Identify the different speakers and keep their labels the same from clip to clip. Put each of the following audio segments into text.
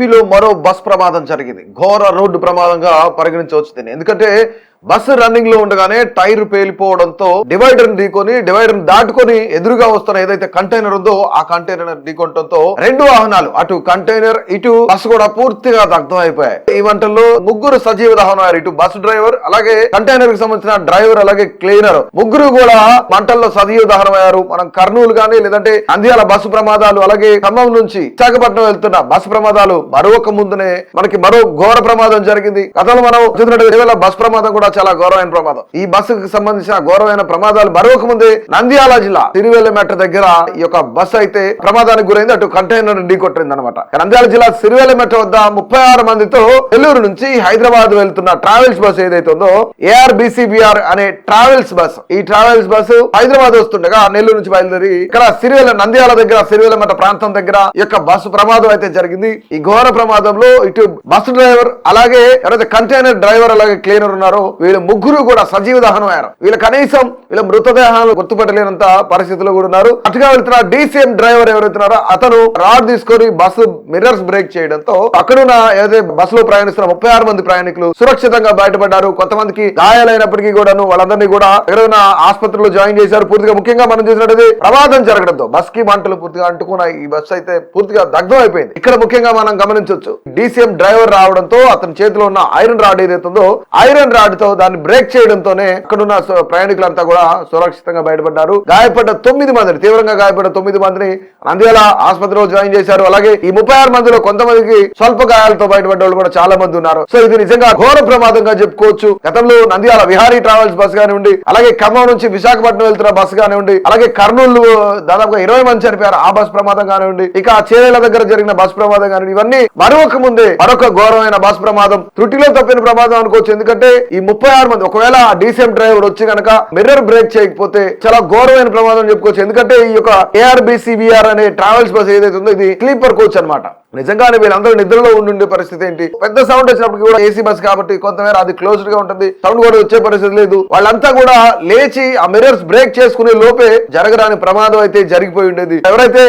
Speaker 1: ఏపీలో మరో బస్ ప్రమాదం జరిగింది. ఘోర రోడ్డు ప్రమాదంగా పరిగణించవచ్చు దీన్ని. ఎందుకంటే బస్సు రన్నింగ్ లో ఉండగానే టైర్ పేలిపోవడంతో డివైడర్ దాటుకొని ఎదురుగా వస్తున్న ఏదైతే కంటైనర్ ఉందో ఆ కంటైనర్ ఢీకొనడంతో రెండు వాహనాలు, అటు కంటైనర్ ఇటు బస్సు కూడా పూర్తిగా దగ్ధం అయిపోయాయి. ఈ మంటల్లో ముగ్గురు సజీవ దహనమయ్యారు. ఇటు బస్సు డ్రైవర్, అలాగే కంటైనర్ కి సంబంధించిన డ్రైవర్, అలాగే క్లీనర్, ముగ్గురు కూడా మంటల్లో సజీవ దహనమయ్యారు. మనం కర్నూలు గానీ లేదంటే నంద్యాల బస్సు ప్రమాదాలు, అలాగే ఖమ్మం నుంచి విశాఖపట్నం వెళ్తున్న బస్సు ప్రమాదాలు మరొక ముందునే మనకి మరో ఘోర ప్రమాదం జరిగింది. గతంలో మనం చూసినట్టు బస్సు ప్రమాదం కూడా చాలా ఘోరమైన ప్రమాదం. ఈ బస్సుకు సంబంధించిన ఘోరమైన ప్రమాదాలు మరొక ముందే నంద్యాల జిల్లా సిరివెల్లమెట్ట దగ్గర ఈ యొక్క బస్సు అయితే ప్రమాదానికి గురైంది. అటు కంటైనర్ ఢీకొట్టింది అనమాట. నంద్యాల జిల్లా సిరివెల్లమెట్ట వద్ద 36 మందితో నెల్లూరు నుంచి హైదరాబాద్ వెళ్తున్న ట్రావెల్స్ బస్సు ఏదైతే ఉందో ARBCBR అనే ట్రావెల్స్ బస్, ఈ ట్రావెల్స్ బస్సు హైదరాబాద్ వస్తుండగా నెల్లూరు నుంచి బయలుదేరి ఇక్కడ నంద్యాల దగ్గర సిరివెల్లమెట్ట ప్రాంతం దగ్గర ఈ యొక్క బస్సు ప్రమాదం అయితే జరిగింది. ఈ ఘోర ప్రమాదంలో ఇటు బస్సు డ్రైవర్, అలాగే ఎవరైతే కంటైనర్ డ్రైవర్, అలాగే క్లీనర్ ఉన్నారో వీళ్ళు ముగ్గురు కూడా సజీవ దహనం అయ్యారు. వీళ్ళ మృతదేహాలను గుర్తుపట్టలేనంత పరిస్థితిలో కూడా ఉన్నారు. అటుగా వెళ్తున్న DCM డ్రైవర్ ఎవరైతున్నారో అతను రాడ్ తీసుకొని బస్సు మిర్రర్స్ బ్రేక్ చేయడంతో అక్కడున్న ఏదైతే బస్సులో ప్రయాణిస్తున్న 36 మంది ప్రయాణికులు సురక్షితంగా బయటపడ్డారు. కొంతమందికి గాయాలైనప్పటికీ కూడాను వాళ్ళందరినీ కూడా ఎక్కడైనా ఆసుపత్రిలో జాయిన్ చేశారు. పూర్తిగా ముఖ్యంగా మనం చూసినట్టు ప్రమాదం జరగడంతో బస్ కి మంటలు పూర్తిగా అంటుకున్న ఈ బస్సు అయితే పూర్తిగా దగ్ధం అయిపోయింది. ఇక్కడ ముఖ్యంగా మనం గమనించవచ్చు, DCM డ్రైవర్ రావడంతో అతని చేతిలో ఉన్న ఐరన్ రాడ్ ఏదైతుందో ఐరన్ రాడ్ తో దాన్ని బ్రేక్ చేయడంతోనే అక్కడున్న ప్రయాణికులంతా కూడా సురక్షితంగా బయటపడ్డారు. తీవ్రంగా గాయపడ్డ 9 మందిని నంద్యాల ఆసుపత్రిలో జాయిన్ చేశారు. అలాగే ఈ 36 మందిలో కొంతమందికి స్వల్ప గాయాలతో బయటపడ్డ వాళ్ళు కూడా చాలా మంది ఉన్నారు. సో ఇది నిజంగా ఘోర ప్రమాదంగా చెప్పుకోవచ్చు. గతంలో నంద్యాల విహారీ ట్రావెల్స్ బస్ కానివ్వండి, అలాగే ఖమ్మం నుంచి విశాఖపట్నం వెళ్తున్న బస్సు కానివ్వండి, అలాగే కర్నూలు దాదాపుగా 20 మంది చనిపోయారు ఆ బస్ ప్రమాదం కానివ్వండి, ఇక చేరేళ్ల దగ్గర జరిగిన బస్ ప్రమాదం కానివ్వండి, ఇవన్నీ మరొక ఘోరమైన బస్ ప్రమాదం, త్రుటిలో తప్పిన ప్రమాదం అనుకోవచ్చు. ఎందుకంటే ఈ 36 మంది, ఒకవేళ DCM డ్రైవర్ వచ్చి కనుక మిర్రర్ బ్రేక్ చేయకపోతే చాలా ఘోరమైన ప్రమాదం చెప్పుకోవచ్చు. ఎందుకంటే ఈ యొక్క ARBCBR అనే ట్రావెల్స్ బస్ ఏదైతే ఉందో ఇది స్లీపర్ కోచ్ అన్నమాట. నిజంగానే వీళ్ళందరూ నిద్రలో ఉండే పరిస్థితి ఏంటి, పెద్ద సౌండ్ వచ్చినప్పుడు కూడా AC బస్ కాబట్టి కొంతమేర అది క్లోజ్డ్ గా ఉంటుంది, సౌండ్ కూడా వచ్చే పరిస్థితి లేదు. వాళ్ళంతా కూడా లేచి ఆ మిర్రర్స్ బ్రేక్ చేసుకునే లోపే జరగరాని ప్రమాదం అయితే జరిగిపోయి ఉండేది. ఎవరైతే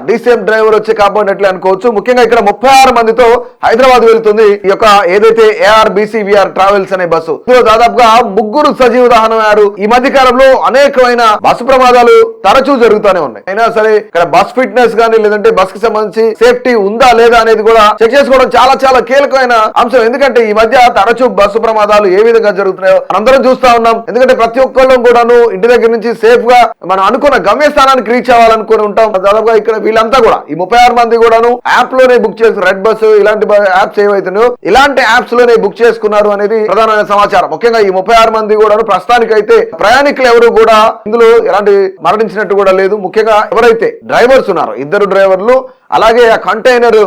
Speaker 1: DCM డ్రైవర్ వచ్చి కాపాడినట్లే అనుకోవచ్చు. ముఖ్యంగా ఇక్కడ 36 మందితో హైదరాబాద్ వెళ్తుంది ఈ యొక్క ఏదైతే ARBCBR ట్రావెల్స్ అనే బస్సు. ఇందులో దాదాపుగా ముగ్గురు సజీవ దహనం అయ్యారు. ఈ మధ్య కాలంలో అనేకమైన బస్సు ప్రమాదాలు తరచూ జరుగుతూనే ఉన్నాయి. అయినా సరే ఇక్కడ బస్ ఫిట్నెస్ గానీ లేదంటే బస్ కి సంబంధించి సేఫ్టీ ఉందా లేదా అనేది కూడా చెక్ చేసుకోవడం చాలా కీలకమైన అంశం. ఎందుకంటే ఈ మధ్య తరచూ బస్సు ప్రమాదాలు ఏ విధంగా జరుగుతున్నాయో అందరం చూస్తా ఉన్నాం. ఎందుకంటే ప్రతి ఒక్కళ్ళు కూడాను ఇంటి దగ్గర నుంచి సేఫ్ గా మనం అనుకున్న గమ్యస్థానానికి రీచ్ అవ్వాలనుకుని ఉంటాం. దాదాపుగా ఇక్కడ వీళ్ళంతా కూడా ఈ 36 మంది కూడాను యాప్ లోనే బుక్ చేసి రెడ్ బస్సు ఇలాంటి యాప్స్ ఏవైతున్నాయో ఇలాంటి యాప్స్ లోనే బుక్ చేసుకున్నారు అనేది ప్రధానమైన సమాచారం. ముఖ్యంగా ఈ 36 మంది కూడాను ప్రస్తుతానికైతే ప్రయాణికులు ఎవరు కూడా ఇందులో ఎలాంటి మరణించినట్టు కూడా లేదు. ముఖ్యంగా ఎవరైతే డ్రైవర్స్ ఉన్నారో 2 డ్రైవర్లు, అలాగే ఆ కంటైనర్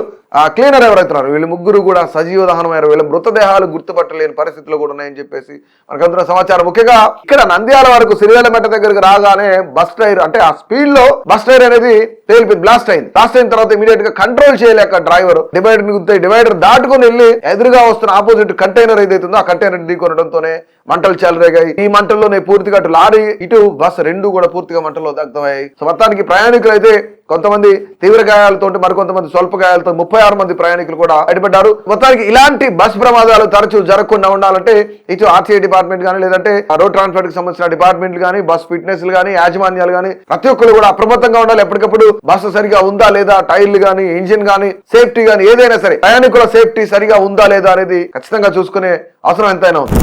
Speaker 1: క్లీనర్ ఎవరైతున్నారు వీళ్ళు ముగ్గురు కూడా సజీవ దహనమయ్యారు. వీళ్ళ మృతదేహాలు గుర్తుపట్టలేని పరిస్థితులు కూడా ఉన్నాయని చెప్పేసి మనకు అందుతున్న సమాచారం. ముఖ్యంగా ఇక్కడ నంద్యాల వరకు సిరివెల్లమెట్ట దగ్గరకు రాగానే బస్ టైర్, అంటే ఆ స్పీడ్ లో బస్ టైర్ అనేది బ్లాస్ట్ అయింది. బ్లాస్ట్ అయిన తర్వాత ఇమీడియట్ గా కంట్రోల్ చేయలేక డ్రైవర్ డివైడర్ దాటుకుని వెళ్ళి ఎదురుగా వస్తున్న ఆపోజిట్ కంటైనర్ ఏదైతుందో ఆ కంటైనర్ ఢీకొనడంతోనే మంటలు చెలరేగాయి. ఈ మంటల్లోనే పూర్తిగా అటు లారీ ఇటు బస్ రెండు కూడా పూర్తిగా మంటల్లో దగ్ధమయ్యాయి. సో మొత్తానికి ప్రయాణికులు అయితే కొంతమంది తీవ్ర గాయాలతో, మరికొంతమంది స్వల్ప గాయాలతో 36 మంది ప్రయాణికులు కూడా బయటపడ్డారు. మొత్తానికి ఇలాంటి బస్ ప్రమాదాలు తరచూ జరగకుండా ఉండాలంటే ఇటు RTI డిపార్ట్మెంట్ కానీ లేదంటే రోడ్ ట్రాన్స్పోర్ట్ కి సంబంధించిన డిపార్ట్మెంట్లు కానీ, బస్ ఫిట్నెస్ కానీ, యాజమాన్యాలు కానీ ప్రతి ఒక్కరు కూడా అప్రమత్తంగా ఉండాలి. ఎప్పటికప్పుడు బస్సు సరిగా ఉందా లేదా, టైర్లు కానీ, ఇంజిన్ కానీ, సేఫ్టీ కానీ ఏదైనా సరే ప్రయాణికుల సేఫ్టీ సరిగా ఉందా లేదా అనేది ఖచ్చితంగా చూసుకునే అవసరం ఎంతైనా ఉంది.